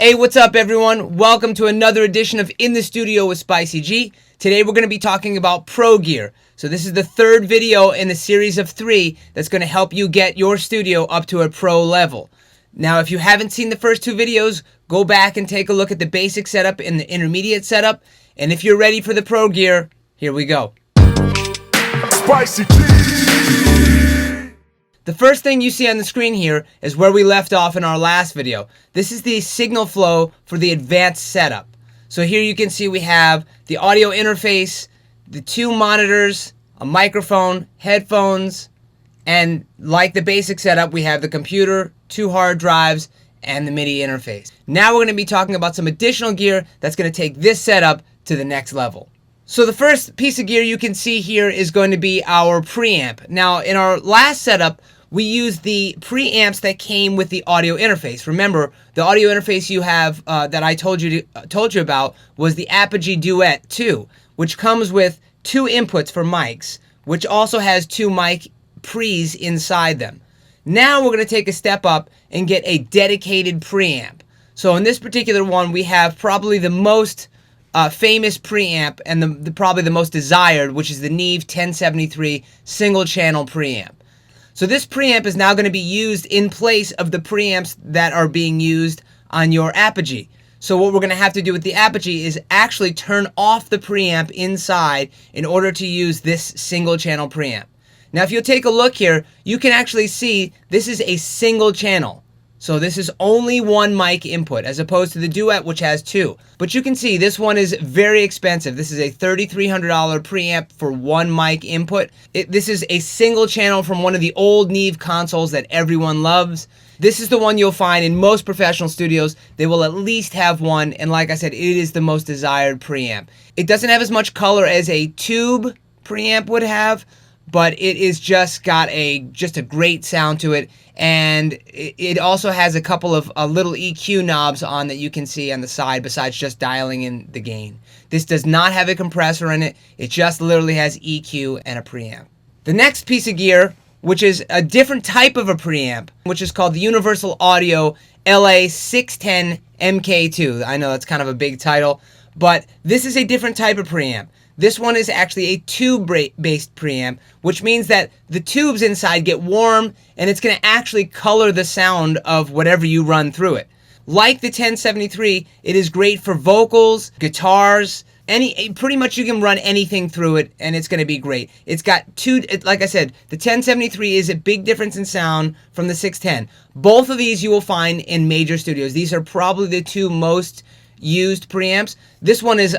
Hey, what's up everyone? Welcome to another edition of In the Studio with Spicy G. Today we're going to be talking about Pro Gear. So this is the third video in a series of 3 that's going to help you get your studio up to a pro level. Now, if you haven't seen the first 2 videos, go back and take a look at the basic setup and the intermediate setup. And if you're ready for the Pro Gear, here we go. Spicy G. The first thing you see on the screen here is where we left off in our last video. This is the signal flow for the advanced setup. So here you can see we have the audio interface, the 2 monitors, a microphone, headphones, and like the basic setup, we have the computer, 2 hard drives, and the MIDI interface. Now we're going to be talking about some additional gear that's going to take this setup to the next level. So the first piece of gear you can see here is going to be our preamp. Now in our last setup, we used the preamps that came with the audio interface. Remember, the audio interface you have that I told you about was the Apogee Duet 2, which comes with 2 inputs for mics, which also has 2 mic pre's inside them. Now we're going to take a step up and get a dedicated preamp. So in this particular one, we have probably the most famous preamp and probably the most desired, which is the Neve 1073 single channel preamp. So this preamp is now going to be used in place of the preamps that are being used on your Apogee. So what we're going to have to do with the Apogee is actually turn off the preamp inside in order to use this single channel preamp. Now if you'll take a look here, you can actually see this is a single channel. So this is only 1 mic input as opposed to the Duet, which has 2. But you can see this one is very expensive. This is a $3,300 preamp for 1 mic input. This is a single channel from one of the old Neve consoles that everyone loves. This is the one you'll find in most professional studios. They will at least have one, and like I said, it is the most desired preamp. It doesn't have as much color as a tube preamp would have, but it is just got a great sound to it, and it also has a couple of little EQ knobs on that you can see on the side besides just dialing in the gain. This does not have a compressor in it. It just literally has EQ and a preamp. The next piece of gear, which is a different type of a preamp, which is called the Universal Audio LA610 MK2. I know that's kind of a big title, but this is a different type of preamp. This one is actually a tube-based preamp, which means that the tubes inside get warm and it's going to actually color the sound of whatever you run through it. Like the 1073, it is great for vocals, guitars, pretty much you can run anything through it and it's going to be great. It's got like I said, the 1073 is a big difference in sound from the 610. Both of these you will find in major studios. These are probably the 2 most used preamps. This one is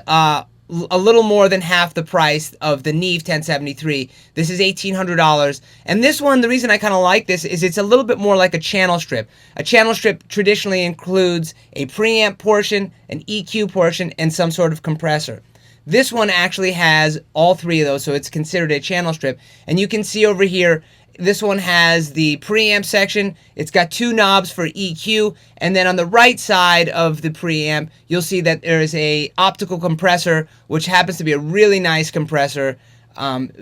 a little more than half the price of the Neve 1073. This is $1,800. And this one, the reason I kind of like this is it's a little bit more like a channel strip. A channel strip traditionally includes a preamp portion, an EQ portion, and some sort of compressor. This one actually has all 3 of those, so it's considered a channel strip. And you can see over here, this one has the preamp section. It's got 2 knobs for EQ, and then on the right side of the preamp, you'll see that there is a optical compressor, which happens to be a really nice compressor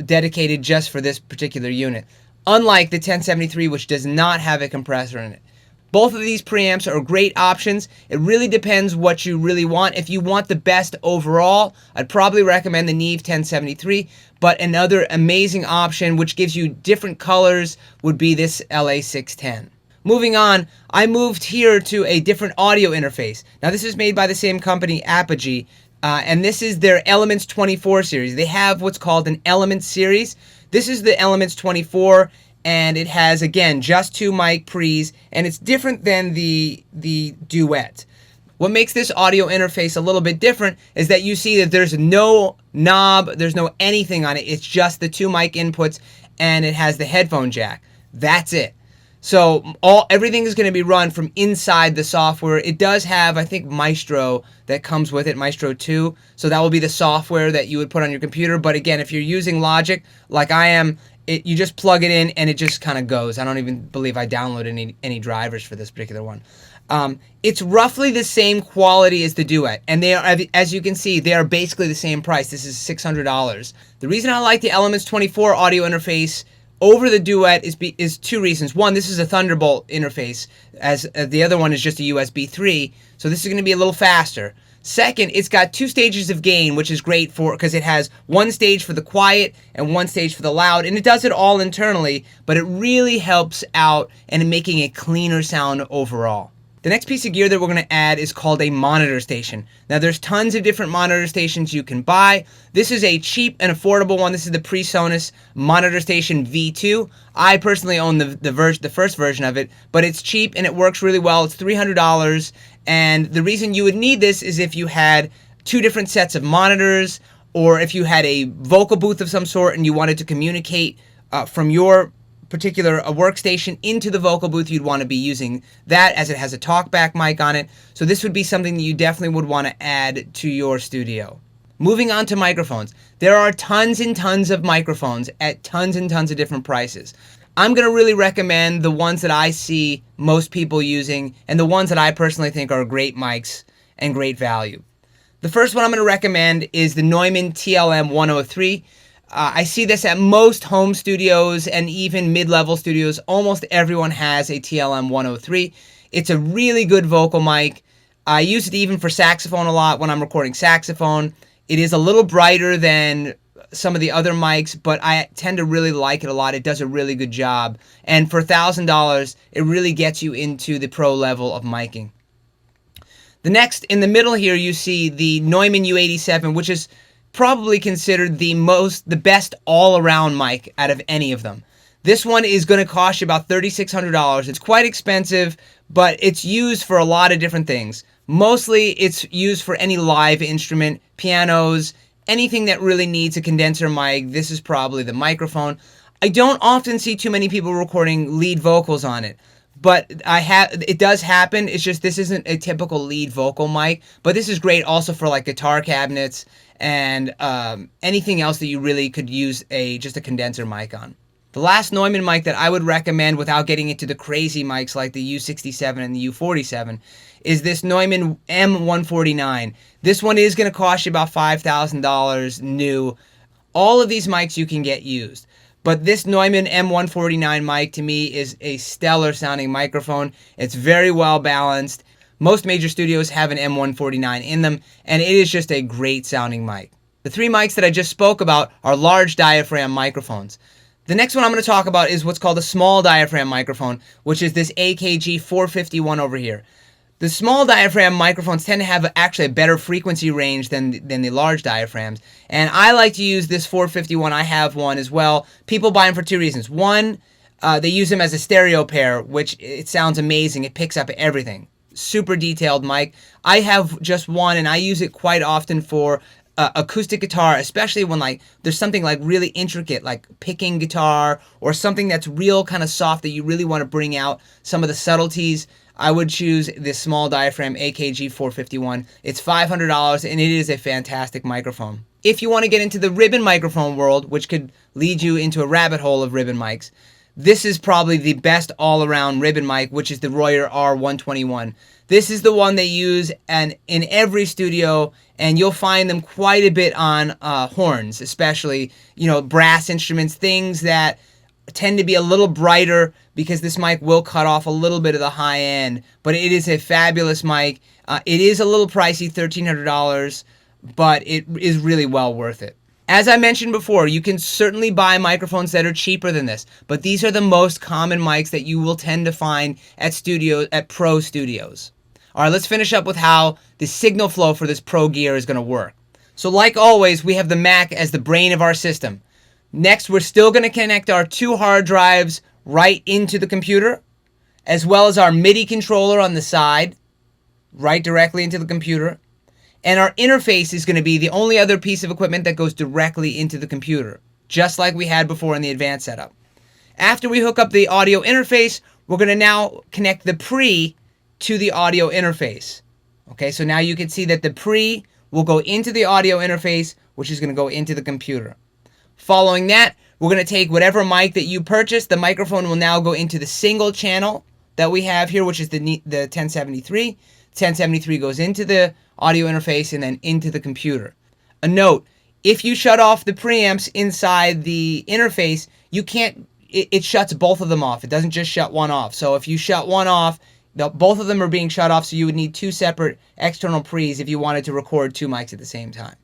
dedicated just for this particular unit. Unlike the 1073, which does not have a compressor in it. Both of these preamps are great options. It really depends what you really want. If you want the best overall, I'd probably recommend the Neve 1073, but another amazing option which gives you different colors would be this LA610. Moving on, I moved here to a different audio interface. Now this is made by the same company, Apogee, and this is their Elements 24 series. They have what's called an Elements series. This is the Elements 24, and it has, again, just 2 mic pre's, and it's different than the Duet. What makes this audio interface a little bit different is that you see that there's no knob, there's no anything on it. It's just the 2 mic inputs, and it has the headphone jack. That's it. So everything is going to be run from inside the software. It does have, I think, Maestro that comes with it, Maestro 2. So that will be the software that you would put on your computer. But again, if you're using Logic, like I am, you just plug it in and it just kind of goes. I don't even believe I downloaded any drivers for this particular one. It's roughly the same quality as the Duet, and they are, as you can see, they are basically the same price. This is $600. The reason I like the Elements 24 audio interface over the Duet is two reasons. One, this is a Thunderbolt interface, as the other one is just a USB 3, so this is going to be a little faster. Second, it's got 2 stages of gain, which is great because it has 1 stage for the quiet and 1 stage for the loud, and it does it all internally, but it really helps out in making a cleaner sound overall. The next piece of gear that we're going to add is called a monitor station. Now there's tons of different monitor stations you can buy. This is a cheap and affordable one. This is the PreSonus Monitor Station V2. I personally own the first version of it, but it's cheap and it works really well. It's $300, and the reason you would need this is if you had 2 different sets of monitors, or if you had a vocal booth of some sort and you wanted to communicate from your particular workstation into the vocal booth. You'd want to be using that, as it has a talkback mic on it. So this would be something that you definitely would want to add to your studio. Moving on to microphones. There are tons and tons of microphones at tons and tons of different prices. I'm going to really recommend the ones that I see most people using, and the ones that I personally think are great mics and great value. The first one I'm going to recommend is the Neumann TLM 103. I see this at most home studios and even mid-level studios. Almost everyone has a TLM 103. It's a really good vocal mic. I use it even for saxophone a lot when I'm recording saxophone. It is a little brighter than some of the other mics, but I tend to really like it a lot. It does a really good job. And for $1,000, it really gets you into the pro level of miking. The next, in the middle here, you see the Neumann U87, which is probably considered the best all-around mic out of any of them. This one is going to cost you about $3,600. It's quite expensive, but it's used for a lot of different things. Mostly it's used for any live instrument, pianos, anything that really needs a condenser mic. This is probably the microphone. I don't often see too many people recording lead vocals on it, but it does happen. It's just this isn't a typical lead vocal mic, but this is great also for like guitar cabinets and anything else that you really could use just a condenser mic on. The last Neumann mic that I would recommend, without getting into the crazy mics like the U67 and the U47, is this Neumann M149. This one is going to cost you about $5,000 new. All of these mics you can get used, but this Neumann M149 mic to me is a stellar sounding microphone. It's very well balanced. Most major studios have an M149 in them, and it is just a great sounding mic. The 3 mics that I just spoke about are large diaphragm microphones. The next one I'm going to talk about is what's called a small diaphragm microphone, which is this AKG 451 over here. The small diaphragm microphones tend to have actually a better frequency range than the large diaphragms, and I like to use this 451. I have one as well. People buy them for 2 reasons. One, they use them as a stereo pair, which it sounds amazing. It picks up everything. Super detailed mic. I have just one, and I use it quite often for acoustic guitar, especially when like there's something like really intricate, like picking guitar, or something that's real kind of soft that you really want to bring out some of the subtleties. I would choose this small diaphragm AKG 451. It's $500, and it is a fantastic microphone. If you want to get into the ribbon microphone world, which could lead you into a rabbit hole of ribbon mics, this is probably the best all-around ribbon mic, which is the Royer R121. This is the one they use in every studio, and you'll find them quite a bit on horns, especially, brass instruments, things that tend to be a little brighter, because this mic will cut off a little bit of the high end, but it is a fabulous mic. It is a little pricey, $1,300, but it is really well worth it. As I mentioned before, you can certainly buy microphones that are cheaper than this, but these are the most common mics that you will tend to find at pro studios. All right, let's finish up with how the signal flow for this pro gear is going to work. So like always, we have the Mac as the brain of our system. Next, we're still going to connect our 2 hard drives right into the computer, as well as our MIDI controller on the side, right directly into the computer. And our interface is going to be the only other piece of equipment that goes directly into the computer, just like we had before in the advanced setup. After we hook up the audio interface, we're going to now connect the pre to the audio interface. Okay, so now you can see that the pre will go into the audio interface, which is going to go into the computer. Following that, we're going to take whatever mic that you purchased. The microphone will now go into the single channel that we have here, which is the 1073. 1073 goes into the audio interface and then into the computer. A note, if you shut off the preamps inside the interface, you can't it shuts both of them off. It doesn't just shut one off. So if you shut one off, both of them are being shut off, so you would need two separate external pre's if you wanted to record two mics at the same time.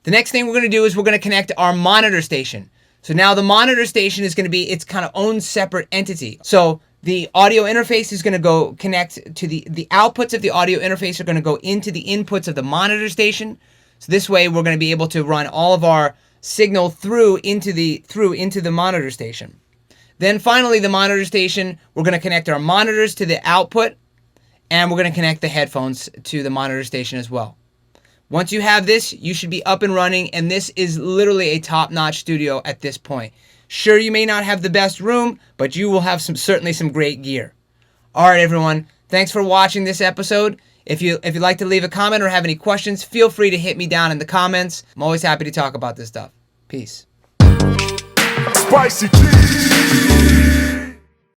The next thing we're going to do is we're going to connect our monitor station. So now the monitor station is going to be its kind of own separate entity. So the audio interface is going to go connect to the outputs of the audio interface are going to go into the inputs of the monitor station. So this way we're going to be able to run all of our signal through into the monitor station. Then finally the monitor station, we're going to connect our monitors to the output, and we're going to connect the headphones to the monitor station as well. Once you have this, you should be up and running, and this is literally a top-notch studio at this point. Sure, you may not have the best room, but you will have certainly some great gear. All right, everyone. Thanks for watching this episode. If you'd like to leave a comment or have any questions, feel free to hit me down in the comments. I'm always happy to talk about this stuff. Peace. Spicy G.